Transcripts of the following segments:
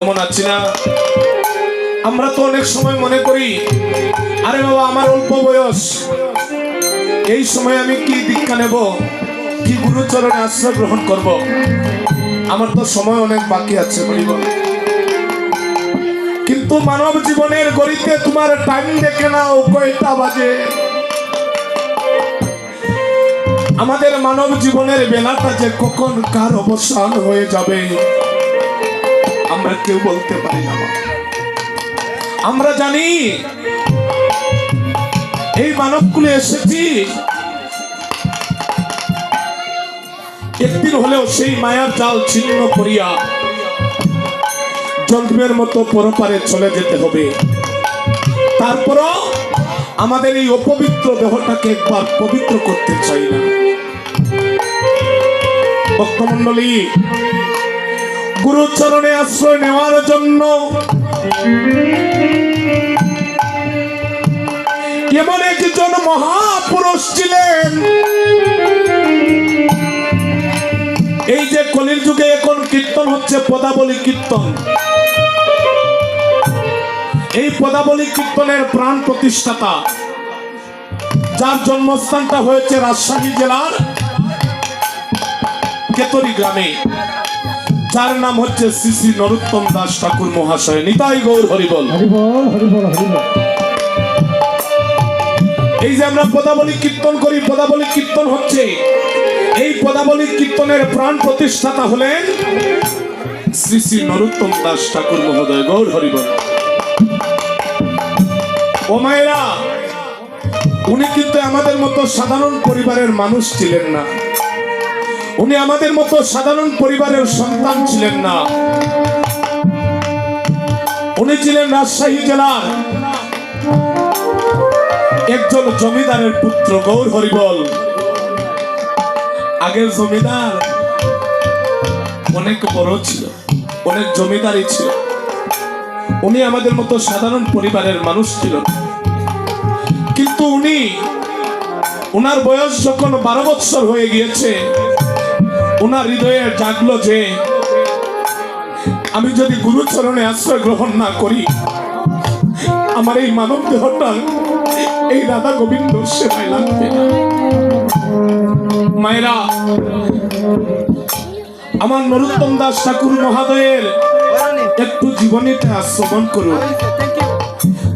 কেমন আছি না? আমরা তো অনেক সময় মনে করি আরে বাবা আমার অল্প বয়স, এই সময় আমি কি দীক্ষা নেব, কি গুরুচরণে আশ্রয় গ্রহণ করব, আমার তো সময় অনেক বাকি আছে বলিব। কিন্তু মানব জীবনের গড়িতে তোমার টাইম দেখে নাও কয়টা বাজে। আমাদের মানব জীবনের বেলাটা যে কখন কার অবসান হয়ে যাবে আমরা কেউ বলতে পারি না। আমরা জানি এই মানবকুলে এসেছি একদিন হলেও সেই মায়ার জাল ছিন্ন করিয়া জন্মের মতো পরপারে চলে যেতে হবে। তারপরও আমাদের এই অপবিত্র দেহটাকে একবার পবিত্র করতে চাই না। ভক্তমণ্ডলী, গুরুচরণে আশ্রয় নেওয়ার জন্য এমন একজন মহাপুরুষ ছিলেন। এই যে কলির যুগে এখন কীর্তন হচ্ছে পদাবলী কীর্তন, এই পদাবলী কীর্তনের প্রাণ প্রতিষ্ঠাতা যার জন্মস্থানটা হয়েছে রাজশাহী জেলার কেতরি গ্রামে, যার নাম হচ্ছে শ্রী শ্রী নরোত্তম দাস ঠাকুর মহাশয়। নিতাই গৌর হরিবল। এই যে আমরা পদাবলী কীর্তন করি, পদাবলী কীর্তন হচ্ছে, এই পদাবলী কীর্তনের প্রাণ প্রতিষ্ঠাতা হলেন শ্রী শ্রী নরোত্তম দাস ঠাকুর মহোদয়। গৌর হরিবল। ও মায়েরা, উনি কিন্তু আমাদের মতো সাধারণ পরিবারের মানুষ ছিলেন না, উনি আমাদের মতো সাধারণ পরিবারের সন্তান ছিলেন না। উনি ছিলেন রাজশাহী জেলার একজন জমিদারের পুত্র। গৌর হরিবল। আগের জমিদার অনেক বড় ছিল, অনেক জমিদারি ছিল, উনি আমাদের মতো সাধারণ পরিবারের মানুষ ছিল। কিন্তু উনি, উনার বয়স যখন 12 বৎসর হয়ে গিয়েছে, উনার হৃদয়ে জাগলো যে আমি যদি গুরুচরণে আশ্রয় গ্রহণ না করি আমার এই মানব দেহটা এই রাধা গোবিন্দ সেবায় লাগবে না। মায়েরা, আমার নরোত্তম দাস ঠাকুর মহোদয়ের একটু জীবনীটা শ্রবণ করুন,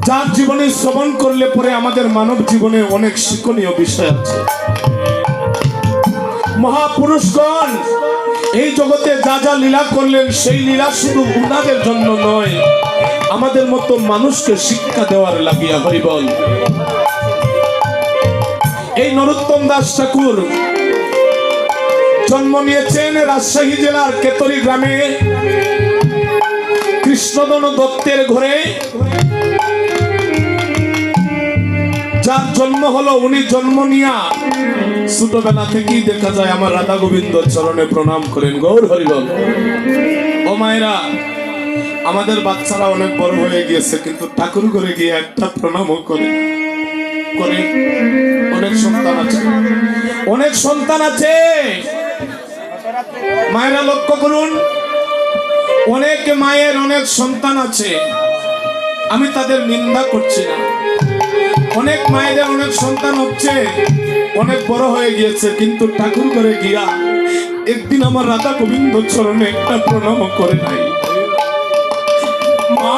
যার জীবনী শ্রবণ করলে পরে আমাদের মানব জীবনে অনেক শিক্ষণীয় বিষয় আছে। মহাপুরুষগণ এই জগতে যা যা লীলা করলেন, সেই লীলা শুধু উনাদের জন্য নয়, আমাদের মতো মানুষকে শিক্ষা দেওয়ার লাগিয়া। হরিবল। এই নরোত্তম দাস ঠাকুর জন্ম নিয়েছেন রাজশাহী জেলার কেতরি গ্রামে কৃষ্ণধন দত্তের ঘরে। যার জন্ম হলো, উনি জন্ম নিয়া ছোটবেলা থেকেই দেখা যায় আমার রাধা গোবিন্দ চরণে প্রণাম করেন। গৌর হরিবল। ও মায়েরা, আমাদের বাচ্চারা অনেক বড় হয়ে গিয়েছে, কিন্তু ঠাকুর ঘরে গিয়ে একটা প্রণামও করে। অনেক সন্তান আছে, অনেক সন্তান আছে। মায়েরা লক্ষ্য করুন, অনেক মায়ের অনেক সন্তান আছে, আমি তাদের নিন্দা করছি না। অনেক মায়েদের অনেক সন্তান হচ্ছে, অনেক বড় হয়ে গিয়েছে, কিন্তু ঠাকুর ঘরে গিয়া একদিন আমার রাধা গোবিন্দ চরণে একটা প্রণাম করে নাই। মা,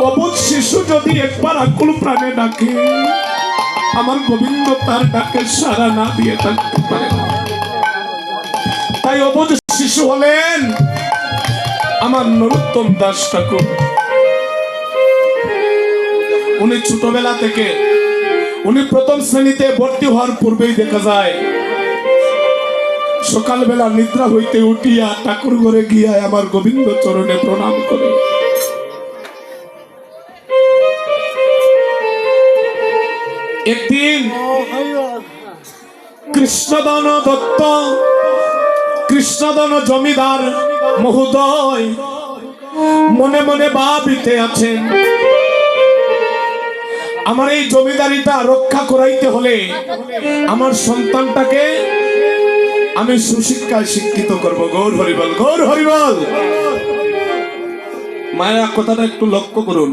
অবুঝ শিশু যদি একবার আকুল প্রাণে ডাকে, আমার গোবিন্দ তার ডাকে সাড়া না দিয়ে থাকতে পারে না। তাই অবুঝ শিশু হলেন আমার নরোত্তম দাস ঠাকুর। উনি ছোটবেলা থেকে, উনি প্রথম শ্রেণীতে ভর্তি হওয়ার পূর্বেই দেখা যায় সকালবেলা নিদ্রা হইতে উঠিয়া ঠাকুর ঘরে গিয়া আমার গোবিন্দ চরণে প্রণাম করে। একদিন কৃষ্ণধন দত্ত, কৃষ্ণধন জমিদার মহোদয় মনে মনে ভাবিতে আছেন, আমার এই জমিদারিটা রক্ষা করাইতে হলে আমার সন্তানটাকে আমি সুশিক্ষায় শিক্ষিত করব। গৌর হরিবল, গৌর হরিবল। মায়া কথাটা একটু লক্ষ্য করুন।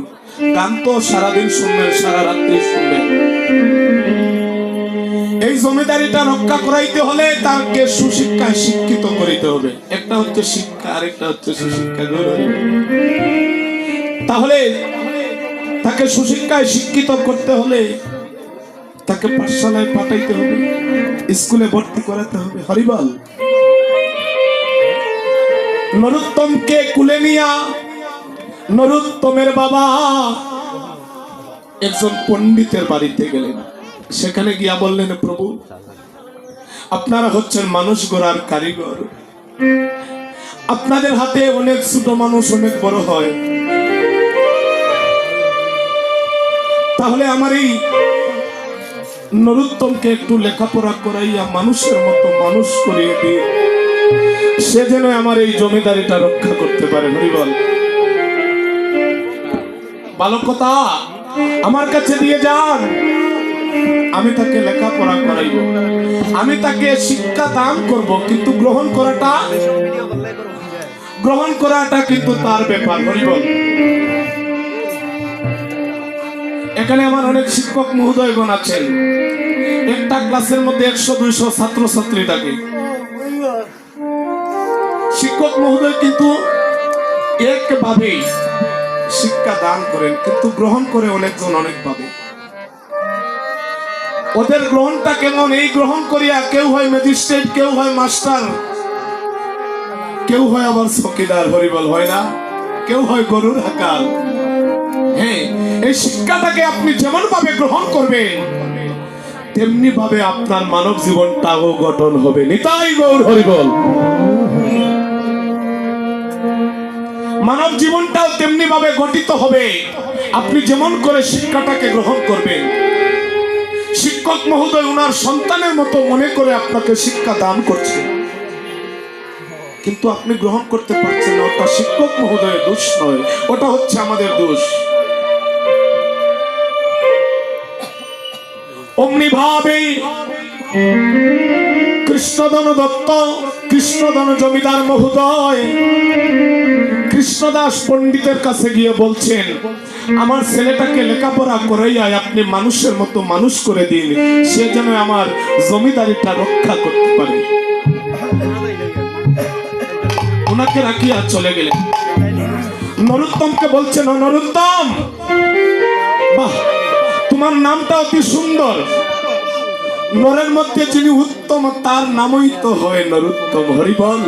গান তো সারাদিন শুনবেন, সারা রাত্রি শুনবেন। এই জমিদারিটা রক্ষা করাইতে হলে তাকে সুশিক্ষায় শিক্ষিত করিতে হবে। একটা হচ্ছে শিক্ষা, আরেকটা হচ্ছে সুশিক্ষা। তাহলে তাকে সুশিক্ষায় শিক্ষিত করতে হলে তাকে পাঠশালায় পাঠাইতে হবে, স্কুলে ভর্তি করাতে হবে। হরিবল। নরোত্তমকে কুলে নিয়া নরোত্তমের বাবা একজন পণ্ডিতের বাড়িতে গেলেন। সেখানে গিয়া বললেন, প্রভু আপনারা হচ্ছেন মানুষ গড়ার কারিগর, আপনাদের হাতে অনেক ছোট মানুষ অনেক বড় হয়, তাহলে আমার এই নরোত্তমকে একটু লেখাপড়া করাইয়া মানুষের মতো মানুষ করিয়ে দিই, সে যেন আমার এই জমিদারিটা রক্ষা করতে পারে। হরিবল। বালকতা আমার কাছে দিয়ে যান, আমি তাকে লেখাপড়া করাইব, আমি তাকে শিক্ষা দান করব, কিন্তু গ্রহণ করাটা কিন্তু তার ব্যাপার। হরিবল। এখানে আমার অনেক শিক্ষক মহোদয়গণ আছেন। একটা ক্লাসের মধ্যে 100-200 ছাত্রছাত্রী থাকে। শিক্ষক মহোদয় কিন্তু একভাবে শিক্ষা দান করেন, কিন্তু গ্রহণ করে অনেকজন অনেকভাবে। ওদের গ্রহণটা কেমন? এই গ্রহণ করিয়া কেউ হয় ম্যাজিস্ট্রেট, কেউ হয় মাস্টার, কেউ হয় আবার চৌকিদার। হরিবল। হয় না? কেউ হয় গরুর হাকাল। হ্যাঁ, এই শিক্ষাটাকে আপনি যেমন ভাবে গ্রহণ করবেন তেমনি ভাবে আপনার মানব জীবনটাও গঠন হবে। নিতাই গৌর। হরিবল। মানব জীবনটাও তেমনি ভাবে গঠিত হবে আপনি যেমন করে শিক্ষাটাকে গ্রহণ করবেন। শিক্ষক মহোদয় ওনার সন্তানের মতো মনে করে আপনাকে শিক্ষা দান করছে, কিন্তু আপনি গ্রহণ করতে পারছেন না। ওটা শিক্ষক মহোদয়ের দোষ নয়, ওটা হচ্ছে আমাদের দোষ। অমনি ভাবে কৃষ্ণধন দত্ত, কৃষ্ণধন জমিদার মহোদয় কৃষ্ণদাস পণ্ডিতের কাছে গিয়ে বলছেন, আমার ছেলেটাকে লেখাপড়া করাইয়া আপনি মানুষের মতো মানুষ করে দিন, সে যেন আমার জমিদারিটা রক্ষা করতে পারে। ওনাকে রাখিয়া চলে গেলেন। নরোত্তমকে বলছেন, নরোত্তম, বাহ, তোমার নামটা অতি সুন্দর। নরের মধ্যে যিনি উত্তম তার নামই তো হয় নরোত্তম। হরিবল।